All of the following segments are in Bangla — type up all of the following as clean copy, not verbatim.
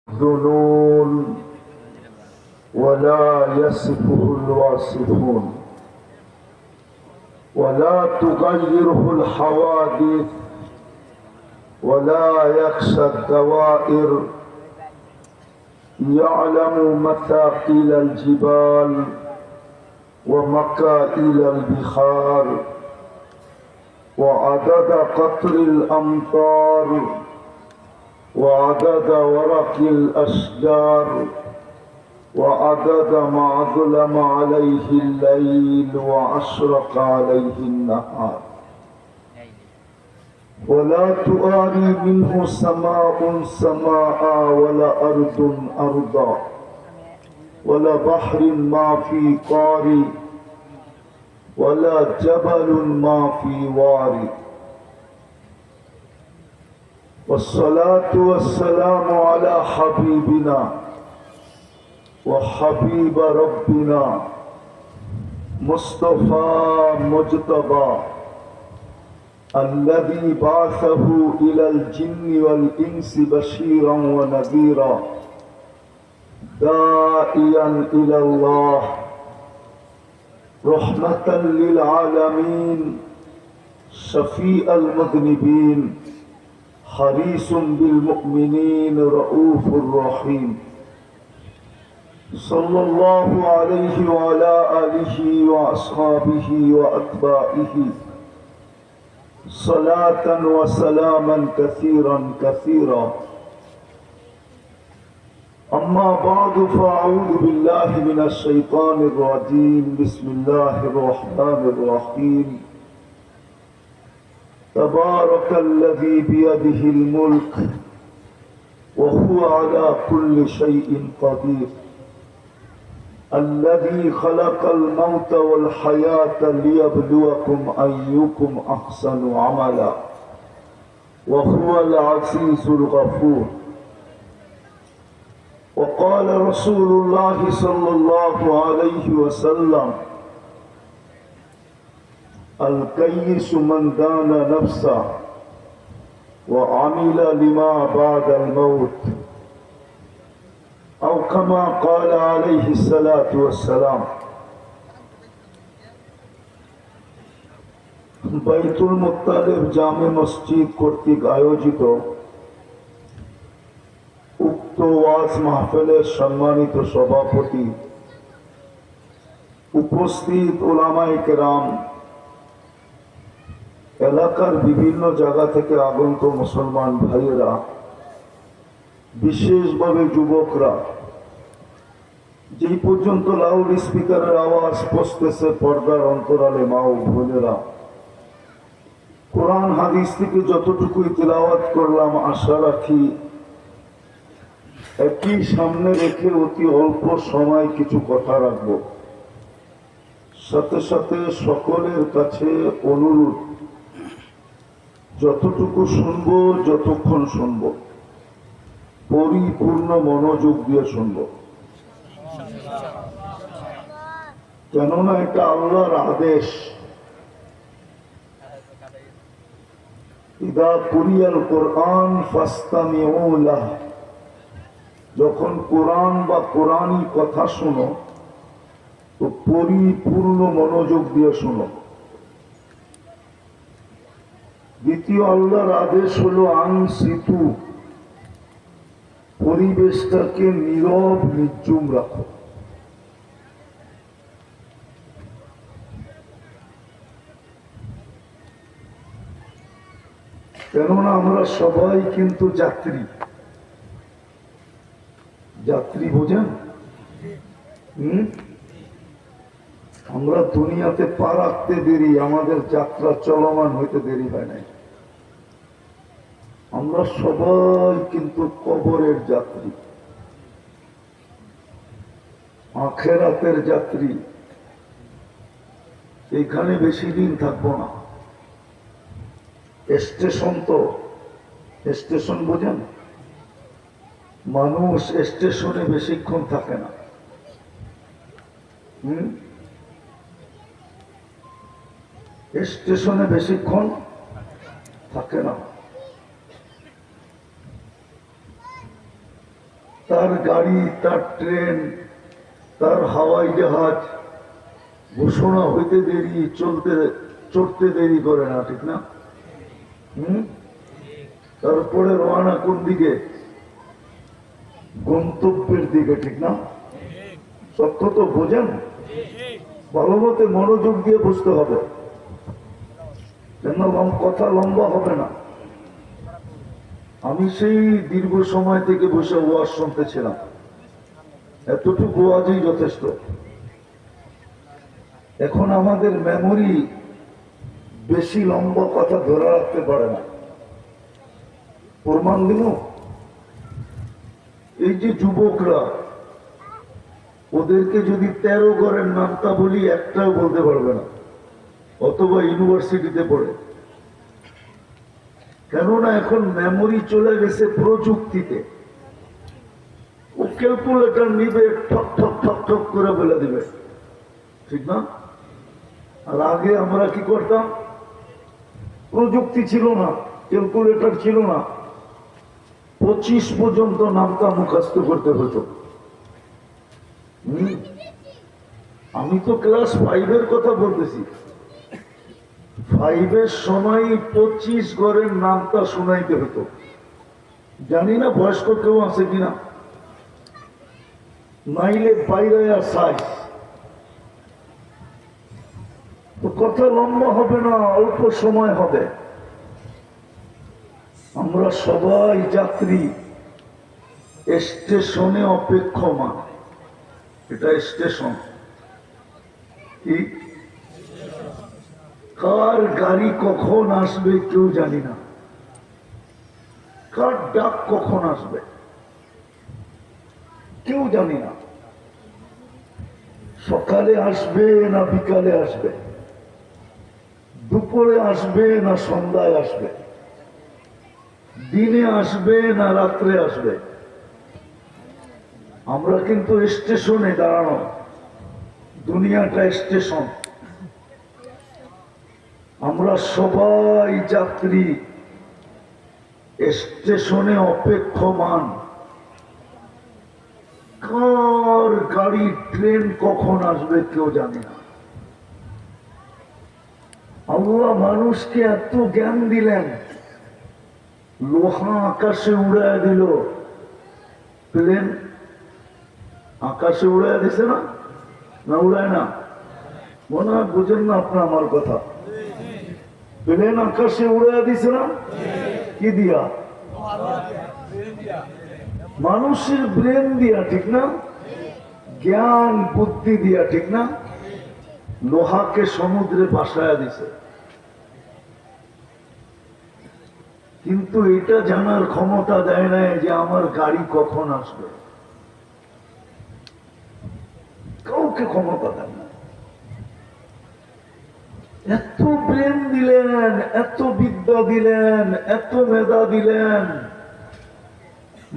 ذنون ولا يصفه الواصفون ولا تغيره الحوادث ولا يخشى الدوائر يعلم مثاقيل الجبال ومكائل البحار وعدد قطر الأمطار وعدد ورق الأشجار وعدد ما ظلم عليه الليل وأشرق عليه النهار ولا تواري منه سماء سماء ولا أرض أرضا ولا بحر ما في قار ولا جبل ما في وار والصلاة والسلام على حبيبنا وحبيب ربنا مصطفى مجتبى الذي بعثه إلى الجن والإنس بشيرا ونذيرا داعيا إلى الله رحمة للعالمين شفيع المذنبين حريص بالمؤمنين رؤوف رحيم صلى الله عليه وعلى آله وأصحابه وأتباعه صلاة وسلاما كثيرا كثيرا أما بعد فأعوذ بالله من الشيطان الرجيم بسم الله الرحمن الرحيم تبارك الذي بيده الملك وهو على كل شيء قدير الذي خلق الموت والحياة ليبلوكم أيكم أحسن عملا وهو العزيز الغفور وقال رسول الله صلى الله عليه وسلم الكيس من دان نفسه وعمل لما بعد الموت أو كما قال عليه الصلاة والسلام বাইতুল মুত্তালিব জামে মসজিদ কর্তৃক আয়োজিত উক্ত ওয়াজ মাহফিলের সম্মানিত সভাপতি উপস্থিত উলামায়ে কেরাম এলাকার বিভিন্ন জায়গা থেকে আগত মুসলমান ভাইয়েরা বিশেষভাবে যুবকরা যেই পর্যন্ত লাউড স্পিকারের আওয়াজ পৌঁছতেছে পর্দার অন্তরালে মা ও বোনেরা কোরআন হাদিস থেকে যতটুকুই তিলাওয়াত করলাম আশা রাখি একই সামনে রেখে অতি অল্প সময় কিছু কথা রাখব সাথে সাথে সকলের কাছে অনুরোধ যতটুকু শুনবো যতক্ষণ শুনবো পরিপূর্ণ মনোযোগ দিয়ে শুনবো কেননা এটা আল্লাহর আদেশ ইদা কুরিয়াল কোরআন ফাস্তামিউ লাহ যখন কোরআন বা কোরআনী কথা শোনো তো পরিপূর্ণ মনোযোগ দিয়ে শোনো দ্বিতীয় আল্লাহর আদেশ হলো আনসিতু পরিবেশটাকে নীরব নির্জুম রাখো কেননা আমরা সবাই কিন্তু যাত্রী যাত্রী বোঝেন আমরা দুনিয়াতে পা রাখতে দেরি আমাদের যাত্রা চলমান হইতে দেরি হয় নাই আমরা সবাই কিন্তু কবরের যাত্রী আখিরাতের যাত্রী এখানে বেশি দিন থাকবো না স্টেশন তো স্টেশন বোঝেন মানুষ স্টেশনে বেশিক্ষণ থাকে না স্টেশনে বেশিক্ষণ থাকে না তার গাড়ি, তার ট্রেন, তার হাওয়াই জাহাজ ঘোষণা হইতে দেরি, চড়তে দেরি করে না, ঠিক না? তারপরে রওনা কোন দিকে? গন্তব্যের দিকে, ঠিক না? সত্য তো বোঝেন, ভালো মতে মনোযোগ দিয়ে বুঝতে হবে, কেন কথা লম্বা হবে না। আমি সেই দীর্ঘ সময় থেকে বসে ওয়াজ শুনতেছিলাম, এতটুকু ওয়াজই যথেষ্ট। এখন আমাদের মেমোরি বেশি লম্বা কথা ধরে রাখতে পারে না। প্রমাণ দিব, এই যে যুবকরা, ওদেরকে যদি 13 ঘরের নামটা বলি একটাও বলতে পারবে না, অথবা ইউনিভার্সিটিতে পড়ে। কেননা এখন মেমোরি চলে গেছে প্রযুক্তিতে। ও ক্যালকুলেটর নিবে, ঠক ঠক ঠক ঠক করে বলে দিবে, ঠিক না? আর আগে আমরা কি করতাম? প্রযুক্তি ছিল না, ক্যালকুলেটর ছিল না, 25 পর্যন্ত নামটা মুখস্থ করতে হতো। আমি তো ক্লাস 5-এর কথা বলতেছি। 5-এর সময় 25 ঘরের নামটা শোনাইতে হতো। জানি না বয়স্ক কেউ আছে কিনা, নাইলে বাইরে সাইজ। তো কথা লম্বা হবে না, অল্প সময় হবে। আমরা সবাই যাত্রী, স্টেশনে অপেক্ষমান। এটা স্টেশন। কি? কার গাড়ি কখন আসবে কেউ জানি না, কার ডাক কখন আসবে কেউ জানি না। সকালে আসবে না বিকালে আসবে, দুপুরে আসবে না সন্ধ্যায় আসবে, দিনে আসবে না রাত্রে আসবে। আমরা কিন্তু স্টেশনে দাঁড়ানো, দুনিয়াটা স্টেশন। আমরা সবাই যাত্রী, স্টেশনে অপেক্ষমান। কার গাড়ি, ট্রেন কখন আসবে কেউ জানে না। আল্লাহ মানুষকে এত জ্ঞান দিলেন, লোহা আকাশে উড়ায় দিল, প্লেন আকাশে উড়ায় দিছে না? না উড়ায় না? মনে হয় বুঝেন না আপনার আমার কথা। প্লেন আকাশে উড়ায় দিছে না? কি দিয়া? মানুষের ব্রেন দিয়া, ঠিক না? জ্ঞান বুদ্ধি দিয়া, ঠিক না? লোহাকে সমুদ্রে ভাসায়া দিছে। কিন্তু এটা জানার ক্ষমতা দেয় না যে আমার গাড়ি কখন আসবে। কাউকে ক্ষমতা দেয় না। এত ব্রেন দিলেন, এত বিদ্যা দিলেন, এত মেধা দিলেন,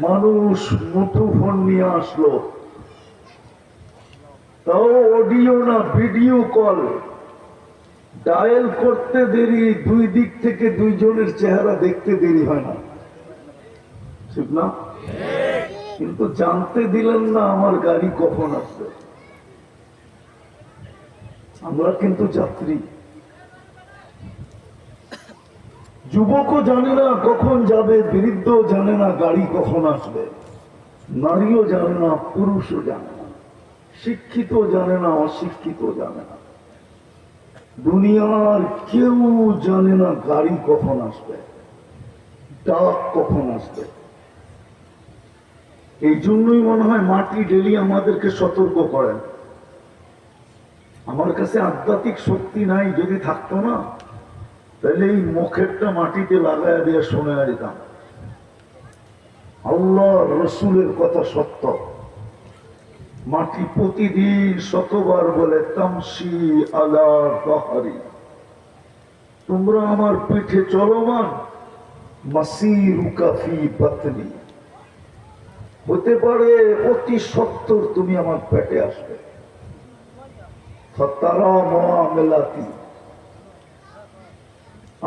মানুষ মুঠোফোন নিয়ে আসলো, তাও অডিও না ভিডিও কল। ডায়াল করতে দেরি, দুই দিক থেকে দুইজনের চেহারা দেখতে দেরি হয় না, ঠিক না? কিন্তু জানতে দিলেন না আমার গাড়ি কখন আসবে। আমরা কিন্তু যাত্রী। যুবকও জানে না কখন যাবে, বৃদ্ধ জানে না গাড়ি কখন আসবে, নারীও জানে না, পুরুষও জানে না, শিক্ষিত জানে না, অশিক্ষিত জানে না, দুনিয়ার কেউ জানে না গাড়ি কখন আসবে, ডাক কখন আসবে। এই জন্যই মনে হয় মাটি ডেলি আমাদেরকে সতর্ক করেন। আমার কাছে আধ্যাত্মিক শক্তি নাই, যদি থাকতো না তাহলে এই মুখেরটা মাটিতে লাগাইয়া দিয়ে শুনে দিতাম। আল্লাহ রসুলের কথা সত্য। মাটি প্রতিদিন শতবার বলে তামসি আলা তাহারি, তোমরা আমার পিঠে চলমান, মাসিরুকা ফি বাতনি, হতে পারে অতি সত্তর তুমি আমার পেটে আসবে। ফাতারা মুআমালাতি,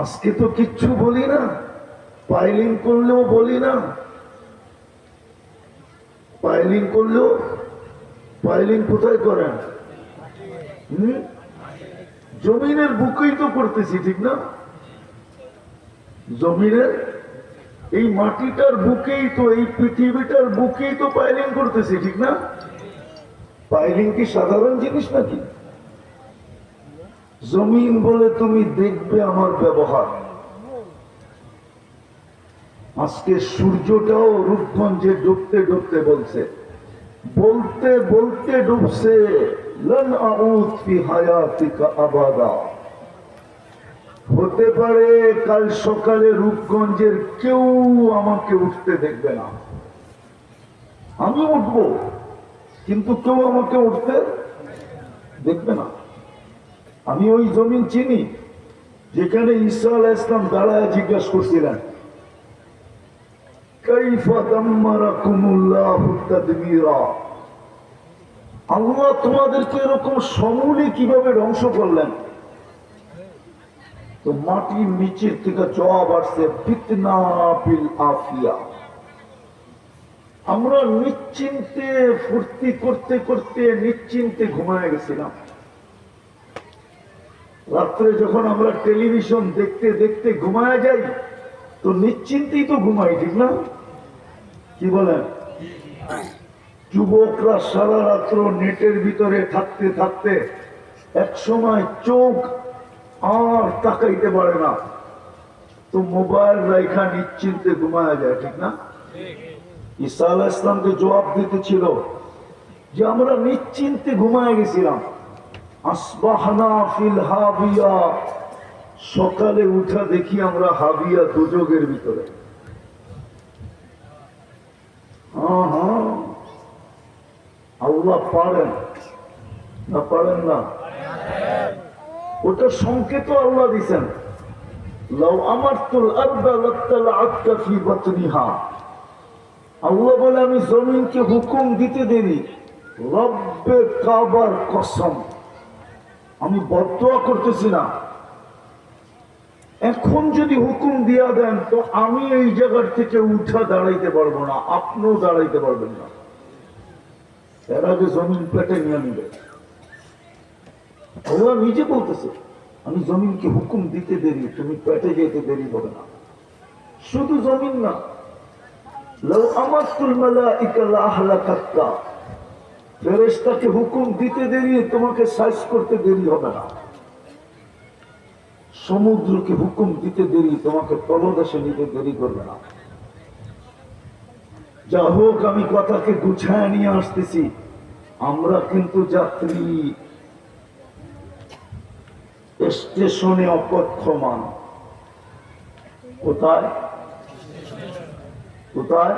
আজকে তো কিচ্ছু বলি না, পাইলিং করলেও বলি না, পাইলিং করলেও পাইলিং কোথায় করেন? জমিনের বুকেই তো করতেছি, ঠিক না? জমিনের এই মাটিটার বুকেই তো, এই পৃথিবীটার বুকেই তো পাইলিং করতেছি, ঠিক না? পাইলিং কি সাধারণ জিনিস নাকি? জমিন বলে তুমি দেখবে আমার ব্যবহার। আজকে সূর্যটাও রূপগঞ্জে ডুবতে ডুবতে বলছে, বলতে বলতে ডুবছে, লান আউদ ফি হায়াতিকা আবাদা। হতে পারে কাল সকালে রূপগঞ্জের কেউ আমাকে উঠতে দেখবে না, আমি উঠবো কিন্তু কেউ আমাকে উঠতে দেখবে না। আমি ওই জমিন চিনি যেখানে ঈসা আলাইহিস সালাম দাঁড়ায় জিজ্ঞাসা করছিলেন, কাইফা দাম্মারাকুমুল্লাহু তাদবীরা, আল্লাহ তোমাদেরকে এরকম সমূলে কিভাবে ধ্বংস করলেন? তো মাটির নিচের থেকে জবাব আসছে, ফিতনা বিল আফিয়া। আমরা নিশ্চিন্তে ফুর্তি করতে করতে নিশ্চিন্তে ঘুমায় গেছিলাম। রাত্রে যখন আমরা টেলিভিশন দেখতে দেখতে ঘুমায় যাই তো নিশ্চিন্তেই তো ঘুমাই, ঠিক না? কি বলেন? যুবকরা সারা রাত্র নেটের ভিতরে থাকতে থাকতে এক সময় চোখ আর তাকাইতে পারে না, তো মোবাইল রাইখা নিশ্চিন্তে ঘুমায় যায়, ঠিক না? ঈসা আলাইহিস সালামকে জবাব দিতেছিল যে আমরা নিশ্চিন্তে ঘুমায় গেছিলাম। আসবাহনা ফিল হাবিয়া, সকালে উঠা দেখি আমরা হাবিয়া দুজকের ভিতরে। আল্লাহ পারেন না? পারেন না? ওটা সংকেত আল্লাহ দিছেন, লাউ আমারতুল আরদা লাত্তালাআতকা ফি বাতনিহা। আল্লাহ বলে আমি জমিনকে হুকুম দিতে দেরি, রব্বে কাবার কসম, আমি বদদুয়া করতেছি না, এখন যদি হুকুম দিয়া দেন তো আমি এই জায়গার থেকে উঠা দাঁড়াইতে পারবো না, আপনিও দাঁড়াইতে পারবেন না। এর আগে জমিন পেটে নিয়ে নিবে। আল্লাহ নিজে বলতেছে আমি জমিনকে হুকুম দিতে দেরি, তুমি পেটে যেতে দেরি হবে না। শুধু জমিন না, লাউ আমাতুল মালাইকা লাহলাকাতকা, ফেরেশতাকে হুকুম দিতে দেরি, তোমাকে সাইজ করতে দেরি হবে না। সমুদ্রকে হুকুম দিতে দেরি, তোমাকে তলদেশে নিতে দেরি করবে না। যা হোক, আমি কথাকে গুছায় নিয়ে আসতেছি। আমরা কিন্তু যাত্রী, স্টেশনে অপেক্ষমান। কোথায়? কোথায়?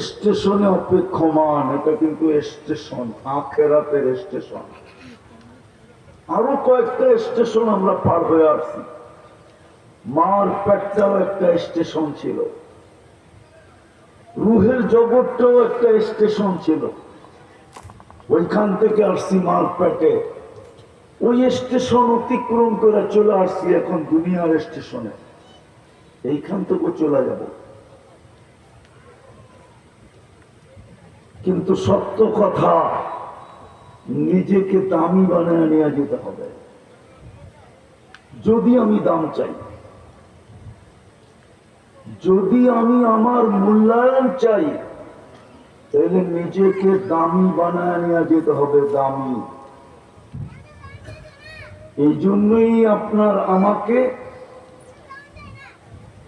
স্টেশনে অপেক্ষমান। এটা কিন্তু স্টেশন, আখিরাতের স্টেশন। আরো কয়েকটা স্টেশন আমরা পার হয়ে আসছি। মার পেটটাও একটা স্টেশন ছিল, রুহের জগৎটাও একটা স্টেশন ছিল। ওইখান থেকে আসছি মার পেটে, ওই স্টেশন অতিক্রম করে চলে আসছি এখন দুনিয়ার স্টেশনে। এইখান থেকে চলে যাব। কিন্তু সত্য কথা, নিজেকে দামি বানায় নিয়ে যেতে হবে। যদি আমি দাম চাই, যদি আমি আমার মূল্যায়ন চাই, তাহলে নিজেকে দামি বানায় নিয়ে যেতে হবে, দামি। এই জন্যই আপনার আমাকে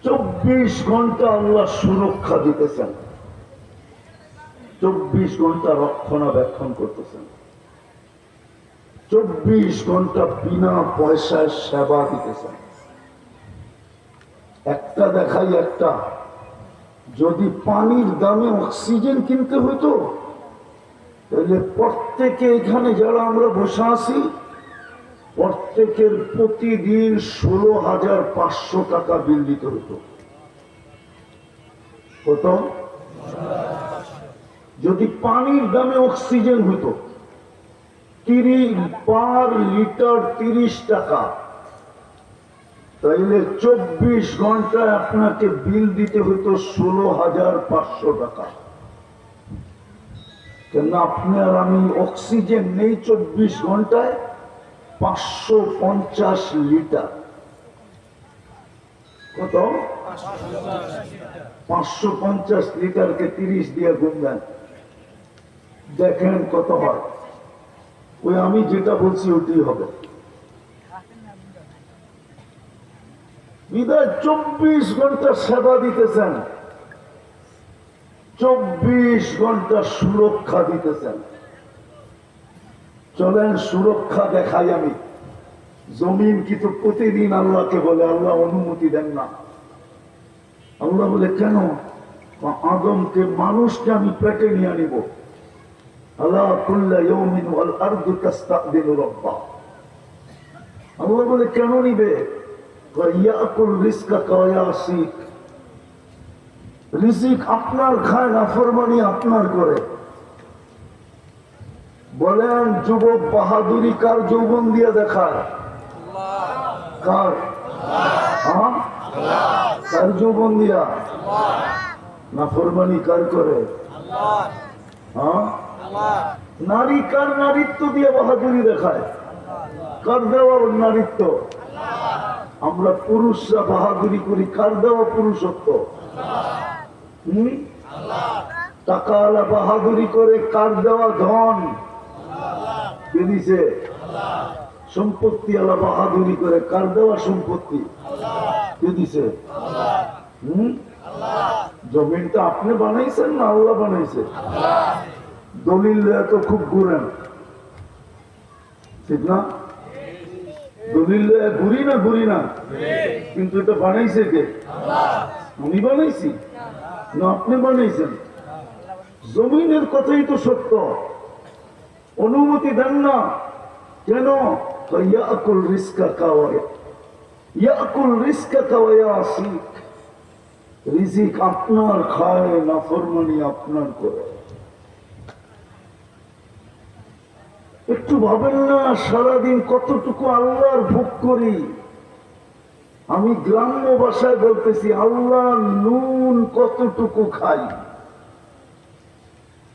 24 ঘন্টা আল্লাহ সুরক্ষা দিতেছেন, 24 ঘন্টা রক্ষণাবেক্ষণ করতেছেন, 24 ঘন্টা বিনা পয়সায় সেবা দিতেছেন। একটা দেখাই, একটা যদি পানির দামে অক্সিজেন কিনতে হতো, তাহলে প্রত্যেকে এখানে যারা আমরা বসে আছি, প্রত্যেকের প্রতিদিন 16,500 টাকা বিল দিতে হতো। কত? যদি পানির দামে অক্সিজেন হতো, 30 পার লিটার 30 টাকা, তাইলে 24 ঘন্টায় আপনাকে বিল দিতে হতো 16,500 টাকা। কেন আপনি আর আমি অক্সিজেন নেই 24 ঘন্টায় 550 লিটার। কত? 550 লিটারকে 30 দিয়ে গুনবেন, দেখেন কত হয়। ওই আমি যেটা বলছি ওটাই হবে। বিদায় 24 ঘন্টা সেবা দিতেছেন, 24 ঘন্টা সুরক্ষা দিতেছেন। চলেন সুরক্ষা দেখাই আমি। জমিন কিন্তু প্রতিদিন আল্লাহকে বলে, আল্লাহ অনুমতি দেন না। আল্লাহ বলে কেন? আদমকে, মানুষকে আমি পেটে নিয়ে নিব। আল্লাহ কুল্লা ইয়াউমিন ওয়াল আরদু তাস্তাদিনু রাব্বাহ। আল্লাহ বলে কেন নিবে? ইয়াকুল রিজকাকা ওয়া ইয়াসিক, রিজিক আপনার খায়, নাফরমানি আপনার করে। বলেন যুবক বাহাদুরি কার যৌবন দিয়ে দেখায়? কার? কার যৌবন দিয়া? নাফরমানি কার করে? নারী কার নারীত্ব দিয়ে বাহাদুরি দেখায়? কার দেওয়া নারীত্ব? আমরা পুরুষরা বাহাদুরি করি, কার দেওয়া পুরুষত্ব? টাকাওয়ালা বাহাদুরি করে, কার দেওয়া ধন? কে দিছে? সম্পত্তি আলা বাহাদুরি করে, কার দেওয়া সম্পত্তি? কে দিছে? জমিনটা আপনি বানাইছেন না আল্লাহ বানাইছে? দলিল এত খুব ঘুরেন, ঠিক না? দলিল ঘুরি না, ঘুরি না, কিন্তু এটা বানাইছে কে? আমি বানাইছি না আপনি বানাইছেন? জমিনের কথাই তো সত্য। অনুমতি দেন না কেন? ইয়াকুল রিজকাকা ওয়া ইয়াকুল রিজকাকা ওয়া ইয়াসিক, রিজিক আপনার খায়, নাফরমানি আপনার করে। একটু ভাবেন না, সারাদিন কতটুকু আল্লাহর ভোগ করি। আমি গ্রাম্য ভাষায় বলতেছি, আল্লাহ নুন কতটুকু খাই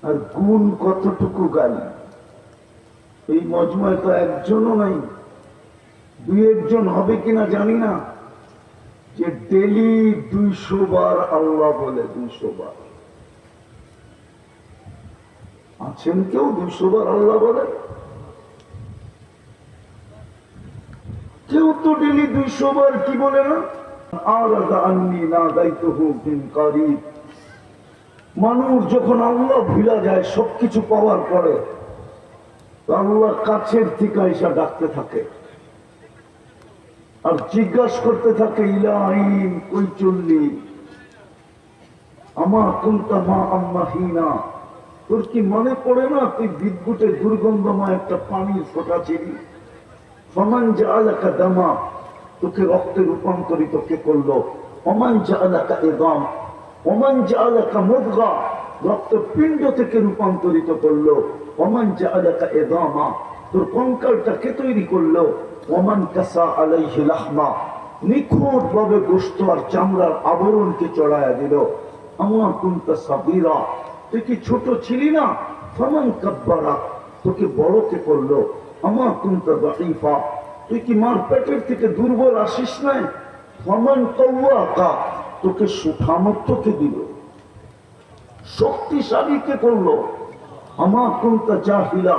আর গুণ কতটুকু গাই। এই মজমায় তো একজনও নাই, দুই একজন হবে কিনা জানি না, যে ডেলি 200 বার আল্লাহ বলে। 200 বার আছেন কেউ 200 বার আল্লাহ বলে? কেউ তো ডেলি 200 বার কি বলে না? মানুষ যখন আল্লাহ ভুলা যায় সবকিছু পাওয়ার পরে, আল্লাহ কাছের থেকে এসে ডাকতে থাকে আর জিজ্ঞাসা করতে থাকে, ইলাহিন কই চললি? আমা কুনতা মা আম্মাহিনা, তোর কি মনে পড়ে না তুই বিদ্যুতের দুর্গন্ধময় একটা পানির ফোঁটা ছিলি? ফমান জাআলাকা দামা, তোকে রক্তে রূপান্তরিত কে করলো? ওমান জাআলাকা ইদাম, ওমান জাআলাকা মুদগা, রক্তপিণ্ড থেকে রূপান্তরিত করলো। ওমান জাআলাকা ইদামা, তোর কঙ্কালটা কে তৈরি করলো? ওমান কাসা আলাইহি লাহমা, নিখুঁত ভাবে গোশত আর চামড়ার আবরণকে চড়ায়া দিল। আমা কুনতা সাগীরা, তুই কি ছোট ছিলি না? ফামান কাব্বারা, তোকে বড় কে করলো? আমা কুনতা দাঈফা, তুই কি মার পেটের থেকে দুর্বল আসিস নাই? ফামান কাওয়াকা, তোকে সুঠামত্বকে দিল, শক্তিশালী কে করলো? আমা কুনতা জাহিলা,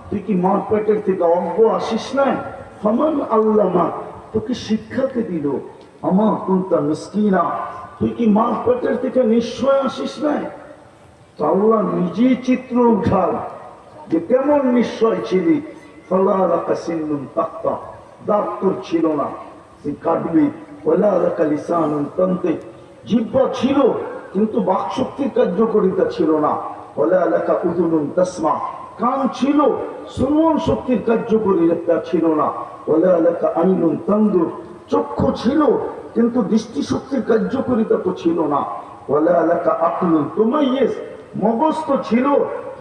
তুই কি মার পেটের থেকে অজ্ঞ আসিস নাই? ফামান আল্লামা, তোকে শিক্ষাকে দিল। আমা কুনতা মিসকিনা, তুই কি মার পেটের থেকে নিশ্চয় আসিস নাই? আল্লাহ নিজেই চিত্র উঠাল যে কেমন নিশ্চয় ছিলি। ফালা লাকা সিন্নুন তাক্তা, দাঁত তোর ছিল না, তুই কাটবি। ওয়ালা লাকা লিসানুন তানতিক, জিহ্বা ছিল কিন্তু বাকশক্তির কার্যকারিতা ছিল না। ওয়ালা লাকা উযুনুন তাসমা, কান ছিল, শ্রবণ শক্তির কার্যকারিতা ছিল না। ওয়ালা লাকা আইনুন তানদুর, চক্ষু ছিল কিন্তু দৃষ্টিশক্তির কার্যকারিতা তো ছিল না। ওয়ালা লাকা আকলুন তুমাইয়িজ, মগজ তো ছিল,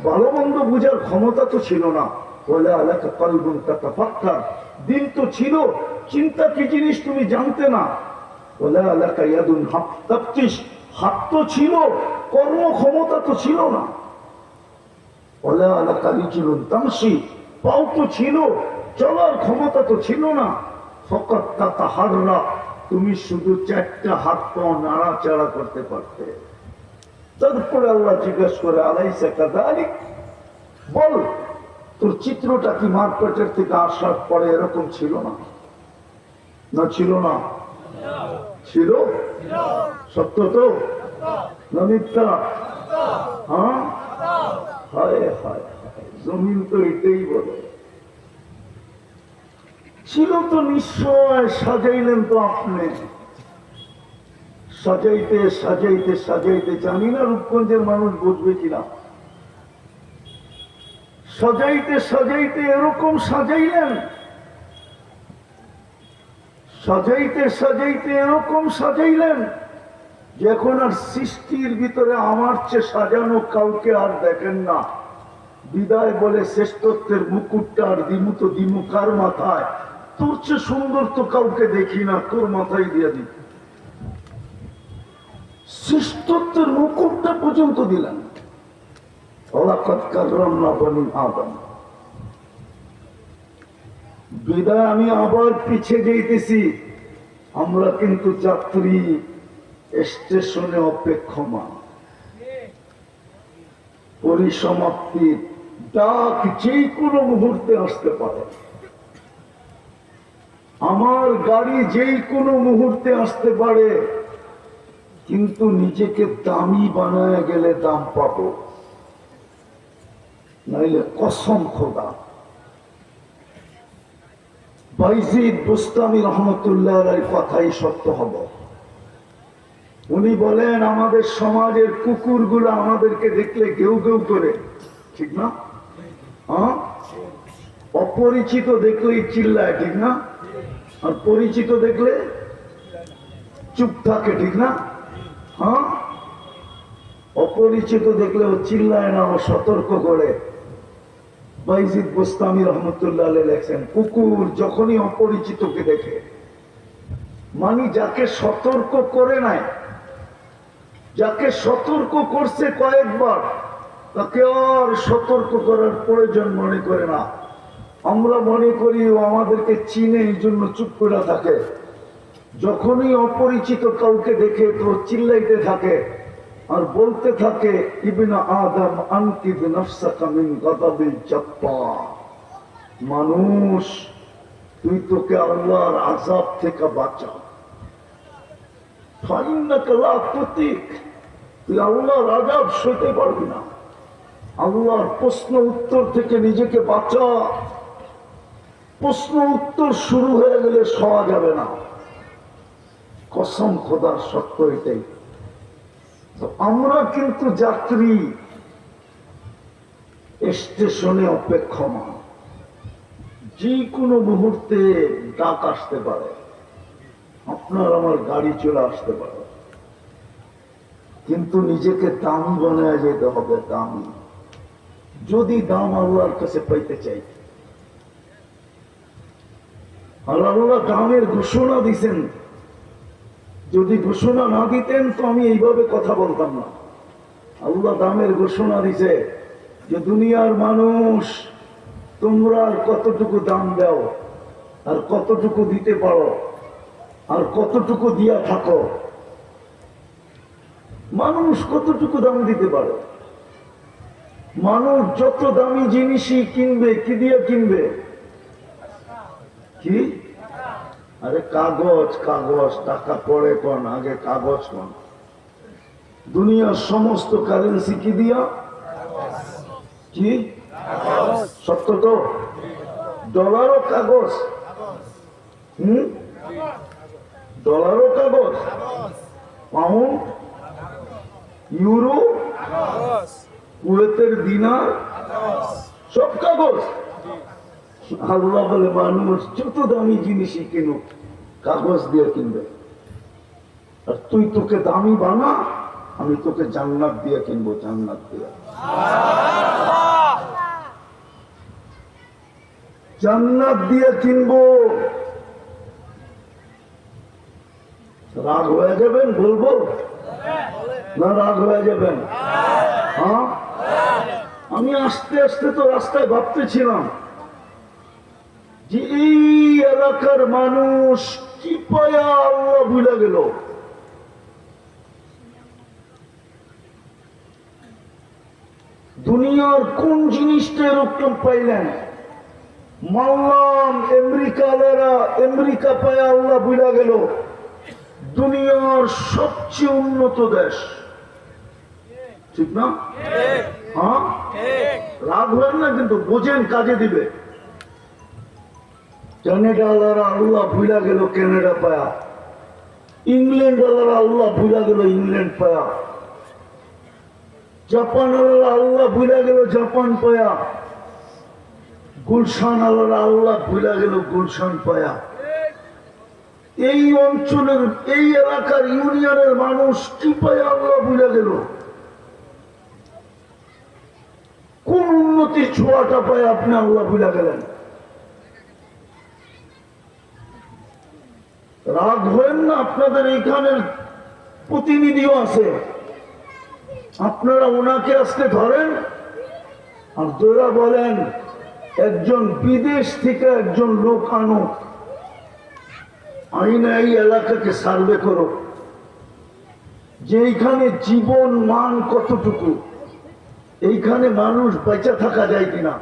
ভালো মন্দ বুঝার ক্ষমতা তো ছিল না। ওয়ালা লাকা কলবুন তাতাফাক্কার, দিল তো ছিল, চিন্তা কি জিনিস তুমি জানতে না। ওয়ালা লাকা ইয়াদুন তাফতিশ, হাত তো ছিল, কর্ম ক্ষমতা তো ছিল না। ওলা আলাকারি ছিল তামসি, পাও তো ছিল, চলার ক্ষমতা তো ছিল না। ফকত তাহাররা, তুমি শুধু চারটা হাত পাও নাড়াচাড়া করতে পারতে। তারপরে আল্লাহ জিজ্ঞেস করে আলাইসা কাযালিক, বল তোর চিত্রটা কি মার পেটের থেকে আসার পরে এরকম ছিল না? না ছিল না? ছিল। সত্য তো না মিথ্যা? হ্যাঁ, হায় হায়, জমিন তো এটাই বলে। ছিল তো নিশ্চয়, সাজাইলেন তো আপনি। সাজাইতে সাজাইতে সাজাইতে, জানি না রূপগঞ্জের মানুষ বুঝবে কিনা, সাজাইতে সাজাইতে এরকম সাজাইলেন, সাজাইতে সাজাইতে এরকম সাজাইলেন যে এখন আর সৃষ্টির ভিতরে আমার চেয়ে সাজানো কাউকে আর দেখেন না। বিদায় বলে শ্রেষ্ঠত্বের মুকুটটা আর দিমু তো দিমু কার মাথায়? তোর চেয়ে সুন্দর তো কাউকে দেখি না, তোর মাথায় দিয়ে দিই। শ্রেষ্ঠত্বের মুকুটটা পর্যন্ত দিলেন। বিদায় আমি আবার পিছিয়ে যাইতেছি। আমরা কিন্তু যাত্রী, স্টেশনে অপেক্ষমান। পরিসমাপ্তি ডাক যে কোনো মুহূর্তে আসতে পারে। আমার গাড়ি যেই কোনো মুহূর্তে আসতে পারে, কিন্তু নিজেকে দামি বানায় গেলে দাম পাবো, নাইলে কসম খোদা। বাইজিদ বুস্তামি রহমতুল্লাহর কথাই সত্য হবে। উনি বলেন আমাদের সমাজের কুকুরগুলো আমাদেরকে দেখলে গেউ গেউ করে, ঠিক না? হ্যাঁ, অপরিচিত দেখলেই চিল্লায়, ঠিক না? আর পরিচিত দেখলে চুপ থাকে, ঠিক না? হ্যাঁ, অপরিচিত দেখলে ও চিল্লায় না, ও সতর্ক করে। বাইজিদ বুস্তামি রহমতুল্লাহ লেখেন, কুকুর যখনই অপরিচিতকে দেখে, মানে যাকে সতর্ক করে নাই, যাকে সতর্ক করছে কয়েকবার, তাকে আর সতর্ক করার প্রয়োজন মনে করে না। আমরা মনে করি ও আমাদেরকে চিনে, এই জন্য চুপ করে থাকে। যখনই অপরিচিত কাউকে দেখে তো চিল্লাইতে থাকে আর বলতে থাকে, ইবনে আদম আনকিদ নাফসাকা মিন গাদাবিল জাব্বার, মানুষ তুই তোকে আল্লাহর আযাব থেকে বাঁচা। ফাইন্নাকা লা তুতিক, তুই আল্লাহর আযাব সইতে পারবি না। আল্লাহর প্রশ্ন উত্তর থেকে নিজেকে বাঁচা। প্রশ্ন উত্তর শুরু হয়ে গেলে সওয়া যাবে না। কসম খোদার সত্য এটাই। তো আমরা কিন্তু যাত্রী, স্টেশনে অপেক্ষমান। যে কোনো মুহূর্তে ডাক আসতে পারে, আপনার আমার গাড়ি চলে আসতে পারে, কিন্তু নিজেকে দামি বানায় যেতে হবে। দামি, যদি দাম আল্লাহর কাছে পাইতে চাই। আর আল্লাহ দামের ঘোষণা দিছেন। যদি ঘোষণা না দিতেন তো আমি এইভাবে কথা বলতাম না। আল্লাহ দামের ঘোষণা দিছে যে দুনিয়ার মানুষ, তোমরা আর কতটুকু দাম দাও, আর কতটুকু দিতে পারো, আর কতটুকু দিয়া থাকো। মানুষ কতটুকু দাম দিতে পারে? মানুষ যত দামি জিনিসই কিনবে, কি দিয়ে কিনবে? কি? আরে কাগজ, কাগজ, টাকা পরে কোন, আগে কাগজ কোন। দুনিয়ার সমস্ত কারেন্সি কি দিয়া? কি? সত্য তো? ডলারও কাগজ, ডলারও কাগজ, পাউন্ড, ইউরো, কুয়েতের দিনার, সব কাগজ। আল্লাহ বলে মানুষ যত দামি জিনিসই কিনুক, কাগজ দিয়ে কিনবে। আর তুই তোকে দামি বানা, আমি তোকে জান্নাত দিয়ে কিনবো, জান্নাত দিয়ে। জান্নাত দিয়ে কিনবো। রাগ হয়ে যাবেন বলবো না? রাগ হয়ে যাবেন? হ্যাঁ, আমি আস্তে আস্তে তো রাস্তায় ভাবতেছিলাম যে এই এলাকার মানুষ কি পায়া আল্লাহ ভুলে গেল। দুনিয়ার কোন জিনিসটা এরকম পাইলেন? মানলাম আমেরিকা পায়া আল্লাহ ভুলে গেল, দুনিয়ার সবচেয়ে উন্নত দেশ, ঠিক না? হ্যাঁ, রাগ হয় না, কিন্তু বোঝেন, কাজে দিবে। কানাডা আল্লাহরা আল্লাহ ভুলা গেল কানাডা পায়া, ইংল্যান্ড আল্লাহরা আল্লাহ ভুলা গেল ইংল্যান্ড পায়া, জাপান আল্লাহরা আল্লাহ ভুলা গেল জাপান পায়া, গুলশান আল্লাহরা আল্লাহ ভুলা গেল গুলশান পায়া। এই অঞ্চলের, এই এলাকার ইউনিয়নের মানুষ কি পায়া আল্লাহ ভুলা গেল? কোন উন্নতির ছোঁয়াটা পায় আপনি আল্লাহ ভুলা গেলেন? রাগ হয়েন না, আপনাদের এইখানের প্রতিনিধিও আছে, আপনারা ওনাকে আজকে ধরেন আর তোরা বলেন একজন বিদেশ থেকে একজন লোক আনো, আইনা এই এলাকাকে সার্ভে করো যে এইখানে জীবন মান কতটুকু, এইখানে মানুষ বেঁচে থাকা যায় কিনা।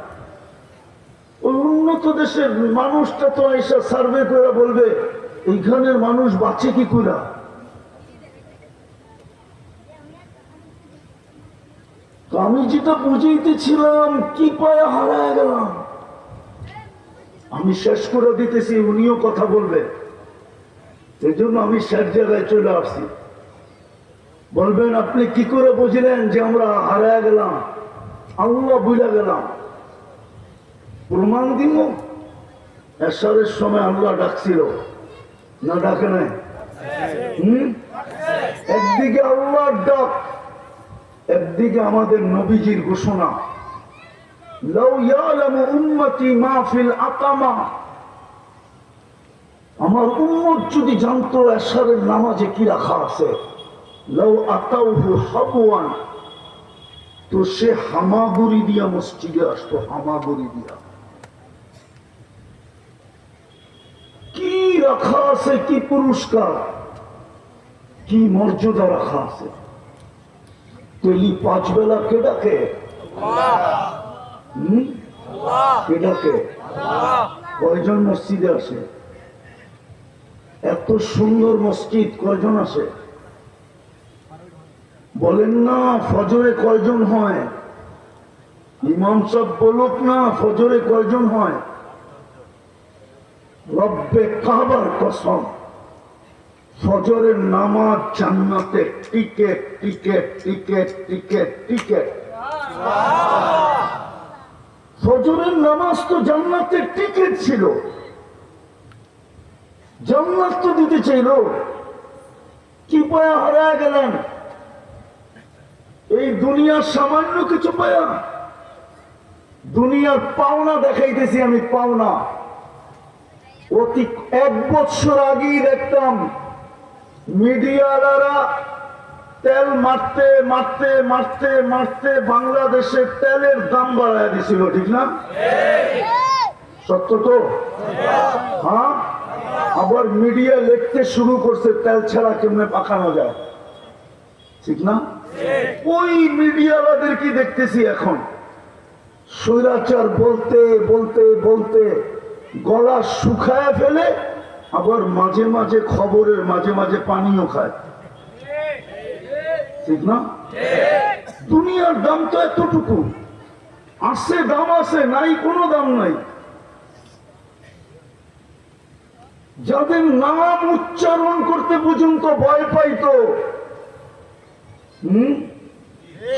ওই উন্নত দেশের মানুষটা তো এসে সার্ভে করে বলবে এইখানের মানুষ বাঁচে কি করে। তো আমি যেটা বুঝাইতেছিলাম কি পায়ে হারায় গেলাম, আমি শেষ করে দিতেছি, উনিও কথা বলবে, এই জন্য আমি শেষ জায়গায় চলে আসছি। বলবেন আপনি কি করে বুঝলেন যে আমরা হারায় গেলাম, আল্লাহ ভুলে গেলাম? প্রমাণ দিব। এশারের সময় আল্লাহ ডাকছিল না, ডাকে নাই? একদিকে আল্লাহর ডাক, একদিকে আমাদের নবীজির ঘোষণা, লাউ ইয়ালামু উম্মতি মা ফিল আকামা, আমার উম্মত যদি জানতো এশারের নামাজে কি রাখা আছে, লাউ আতাউহু হাবওয়ান, তো সে হামাগুড়ি দিয়া মসজিদে আসতো, হামাগুড়ি দিয়া। কি রাখা আছে, কি পুরস্কার, কি মর্যাদা রাখা আছে। তেলি 5 বেলা কে ডাকে? কে ডাকে? কয়জন মসজিদে আসে? এত সুন্দর মসজিদ কয়জন আসে? বলেন না ফজরে কয়জন হয়? ইমাম সাহেব বলুক না ফজরে কয়জন হয়? রব্বে কাবার কসম, ফজরের নামাজ জান্নাতে ticket ticket ticket ticket ticket. ফজরের নামাজ তো জান্নাতের টিকেট ছিল, জান্নাত তো দিতে চাইল, কি পায়া হারায় গেলেন? এই দুনিয়ার সামান্য কিছু পায়া, দুনিয়ার পাওনা দেখাইতেছি আমি, পাওনা। অতি 1 বছর আগেই দেখতাম মিডিয়ারা তেল মারতে মারতে মারতে মারতে বাংলাদেশের তেলের দাম বাড়ায় দিছিল, ঠিক না? সত্য তো? হ্যাঁ, আবার মিডিয়া লিখতে শুরু করছে তেল ছাড়া কেমনে পাকানো যায়, ঠিক না? ওই মিডিয়াওয়ালাদের কি দেখতেছি এখন, স্বৈরাচার বলতে বলতে বলতে গলা শুকায় ফেলে, আবার মাঝে মাঝে খবরের মাঝে মাঝে পানিও খায়, ঠিক না? দুনিয়ার দাম তো এতটুকু, আছে দাম আছে, নাই কোনো দাম নাই। যাদের নাম উচ্চারণ করতে পর্যন্ত ভয় পাইতো,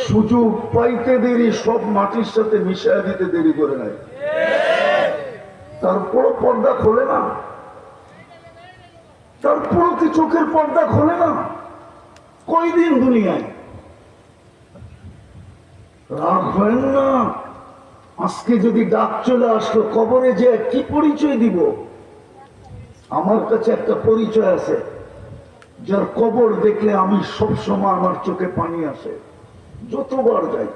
সুযোগ পাইতে দেরি, সব মাটির সাথে মিশিয়ে দিতে দেরি করে নাই। তারপরও পর্দা খোলে না, তারপরও কি চোখের পর্দা খোলে না? কয়দিন দুনিয়ায়? রাগ হয় না। আজকে যদি ডাক চলে আসলো, কবরে যে কি পরিচয় দিব? আমার কাছে একটা পরিচয় আছে, যার কবর দেখলে আমি সব সময় আমার চোখে পানি আসে, যতবার যাই।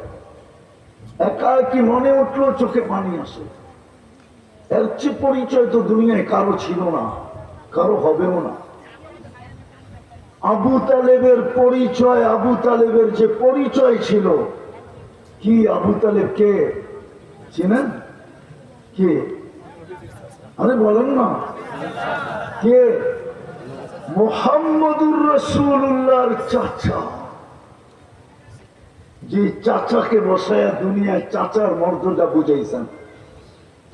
একা কি মনে উঠলো চোখে পানি আসে। এর চেয়ে পরিচয় তো দুনিয়ায় কারো ছিল না, কারো হবেও না। আবু তালেবের পরিচয়, আবু তালেবের যে পরিচয় ছিল, কি আবু তালেব কে চিনেন? কে? আরে বলেন না কে? মুহাম্মদুর রাসূলুল্লাহর চাচা। যে চাচাকে বসায়া দুনিয়ায় চাচার মর্যাদা বুঝাইছেন,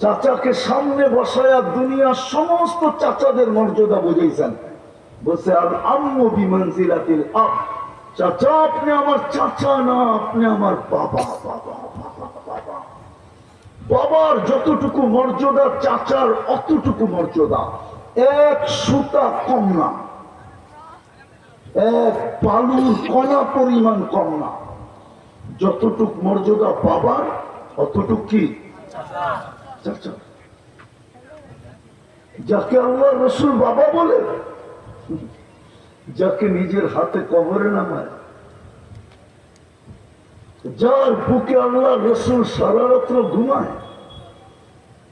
চাচাকে সামনে বসায়া দুনিয়ার সমস্ত চাচাদের মর্যাদা বুঝাইছেন। বলছে আর আম্মু বিমানজিলাতিল আব, চাচা আপনি আমার চাচা না, আপনি আমার বাবা। বাবা বাবা বাবা, বাবার যতটুকু মর্যাদা চাচার অতটুকু মর্যাদা, এক সুতা কম না, এক বালুর কণা পরিমাণ কম না। যতটুক মর্যাদা বাবার অতটুক কি চাচা। যাকে আল্লাহ রসুল বাবা বলে, যাকে নিজের হাতে কবরে নামায়, যার বুকে আল্লাহ রসুল সারা রাত্র ঘুমায়,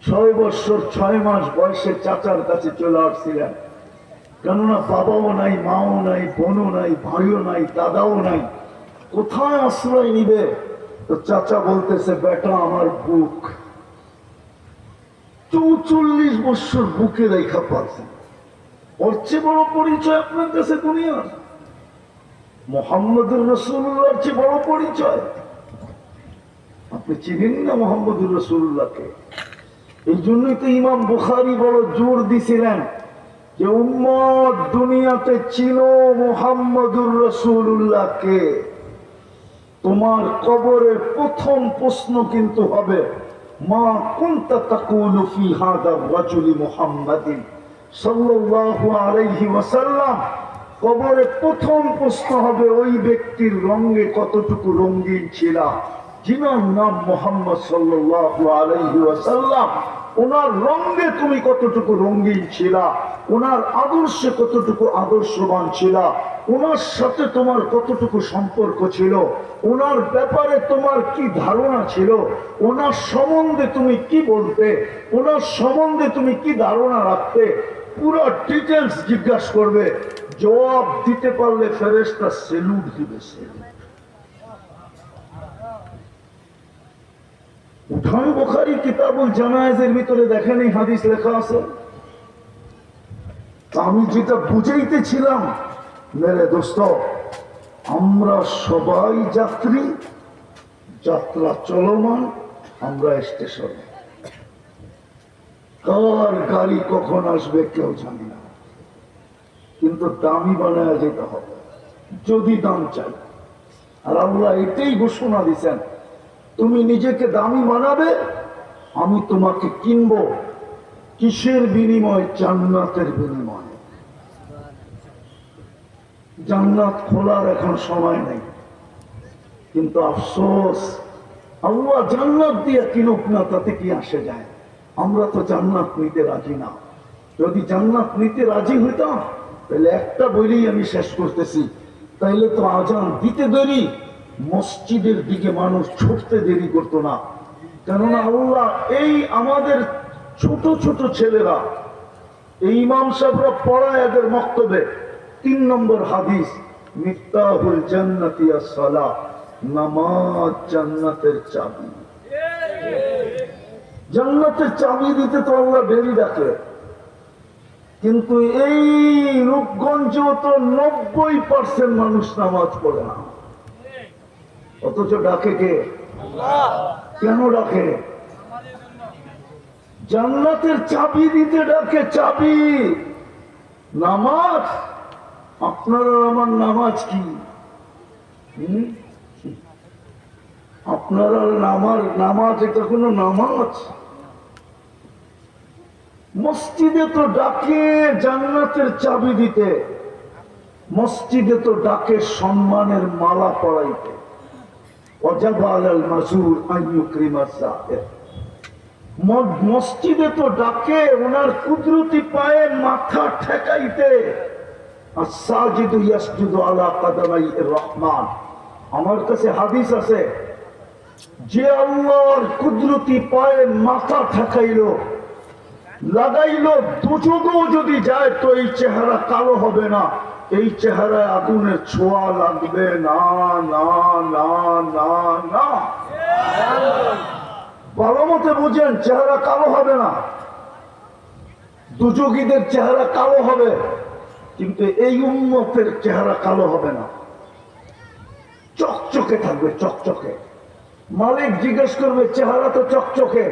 6 বছর 6 মাস বয়সে চাচার কাছে চলে আসছিলেন। কেননা বাবাও নাই, মাও নাই, বোনও নাই, ভাইও নাই, দাদাও নাই, কোথায় আশ্রয় নিবে? তো চাচা বলতেছে বেটা আমার বুক। 44 বছর বুকে রেখা পাচ্ছেন। ওর চেয়ে বড় পরিচয় আপনার কাছে দুনিয়ার? মুহাম্মদুর রাসূলুল্লাহর চেয়ে বড় পরিচয়? আপনি চিনেন না মুহাম্মদুর রাসূলুল্লাহকে। এই জন্যই তো ইমাম বুখারী বড় জোর দিছিলেন যে উম্মত দুনিয়াতে চিনো মুহাম্মদুর রাসূলুল্লাহকে। তোমার কবরের প্রথম প্রশ্ন কিন্তু হবে মা কুনতা তাকুলু ফি হাদার রাজুলি মুহাম্মাদিন সাল্লাল্লাহু আলাইহি ওয়াসাল্লাম। কবরে প্রথম প্রশ্ন হবে ওই ব্যক্তির রঙে কতটুকু রঙিন ছিল, যিনার নাম মুহাম্মদ সাল্লাল্লাহু আলাইহি ওয়াসাল্লাম। ওনার রঙে তুমি কতটুকু রঙিন ছিল, ওনার আদর্শে কতটুকু আদর্শবান ছিল, ওনার সাথে তোমার কতটুকু সম্পর্ক ছিল, ওনার ব্যাপারে তোমার কি ধারণা ছিল, ওনার সম্বন্ধে তুমি কি বলতে, ওনার সম্বন্ধে তুমি কি ধারণা রাখতে, পুরো ডিটেলস জিজ্ঞাসা করবে। জবাব দিতে পারলে ফেরেশতা সেলুট দিবে। উঠান বুখারী কিতাবুল জানায়েজের ভিতরে দেখেন এই হাদিস লেখা আছে। আমি যেটা বুঝাইতেছিলাম, মেরে দোস্ত, আমরা সবাই যাত্রী, যাত্রা চলমান, আমরা স্টেশনে। কার গাড়ি কখন আসবে কেউ জানি না, কিন্তু দামি বানায় যেতে হবে যদি দাম চাই। আর আল্লাহ এটাই ঘোষণা দিচ্ছেন, তুমি নিজেকে দামি বানাবে, আমি তোমাকে কিনবো। কিসের বিনিময়? জান্নাতের বিনিময়। জান্নাত খোলার এখন সময় নেই, কিন্তু আফসোস আল্লাহ জান্নাত দিয়ে কিনুক না, তাতে কি আসে যায়? আমরা তো জান্নাত নিতে রাজি না। যদি জান্নাত নিতে রাজি হইতাম তাহলে একটা বইলেই আমি শেষ করতেছি, তাইলে তো আজান দিতে দেরি, মসজিদের দিকে মানুষ ছুটতে দেরি করতো না। কেননা আল্লাহ এই আমাদের ছোট ছোট ছেলেরা, এই ইমাম সাহেবরা পড়ায় এদের বক্তব্যে 3 নম্বর হাদিস, মিফতাহুল জান্নাতি আস-সালাহ, নামাজ জান্নাতের চাবি। জান্নাতের চাবি দিতে তো আল্লাহ দেরি ডাকে, কিন্তু এই রূপগঞ্জ তো 90% মানুষ নামাজ পড়ে না, অথচ ডাকে কে? কেন ডাকে? জান্নাতের চাবি দিতে ডাকে। চাবি নামাজ। আপনার আমার নামাজ কি? আপনার আমার নামাজ এটা কোনো নামাজ? মসজিদে তো ডাকে জান্নাতের চাবি দিতে, মসজিদে তো ডাকে সম্মানের মালা পরাইতে। মসজিদে তো ডাকে ওনার কুদরতি পায়ে মাথা ঠেকাইতে। রহমান, আমার কাছে হাদিস আছে, যে আল্লাহর কুদরতি পায়ে মাথা ঠেকাইলো লাগাইলো দুযোগও যদি যায় তো এই চেহারা কালো হবে না, এই চেহারায় আগুনের ছোঁয়া লাগবে না না না না না। ভালো মতে বুঝেন, চেহারা কালো হবে না, দুযোগীদের চেহারা কালো হবে, কিন্তু এই উম্মতের চেহারা কালো হবে না, চকচকে থাকবে, চকচকে। মালিক জিজ্ঞেস করবে চেহারা তো চকচকে,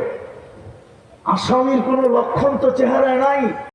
আসামির কোনো লক্ষণ তো চেহারায় নাই।